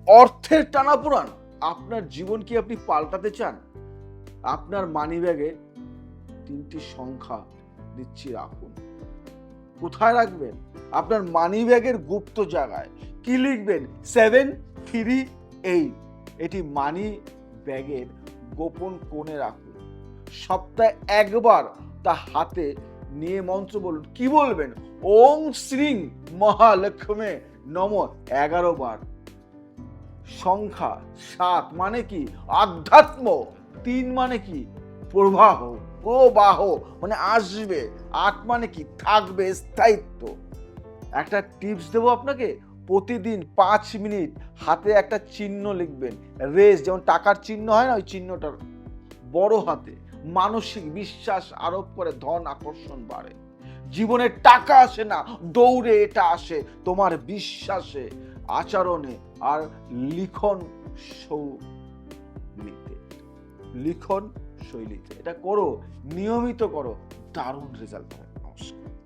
অর্থের টানাপোড়েন, আপনার জীবন কি আপনি পাল্টাতে চান? আপনার মানিব্যাগে 3টি সংখ্যা দিচ্ছি, রাখুন। কোথায় রাখবেন? আপনার মানিব্যাগের গুপ্ত জায়গায়। কি লিখবেন? 738। এটি মানি ব্যাগের গোপন কোণে রাখুন। সপ্তাহে একবার তা হাতে নিয়ে মন্ত্র বলুন। কি বলবেন? ওং শ্রীং মহালক্ষ্মী নম 11 বার। সংখ্যা 7 মানে কি? আধ্যাত্ম। 3 মানে কি? প্রবাহ। প্রবাহ মানে আসবে। 8 মানে কি? থাকবে, স্থায়িত্ব। একটা টিপস দেবো আপনাকে, প্রতিদিন 5 মিনিট হাতে একটা চিহ্ন লিখবেন। রেস, যেমন টাকার চিহ্ন হয় না, ওই চিহ্নটা বড় হাতে। মানসিক বিশ্বাস আরোপ করে ধন আকর্ষণ বাড়ে। জীবনে টাকা আসে না, দৌড়ে এটা আসে তোমার বিশ্বাসে, আচরণে আর লিখন শৈলীতে। লিখন শৈলীতে এটা করো, নিয়মিত করো, দারুণ রেজাল্ট হবে। নমস্কার।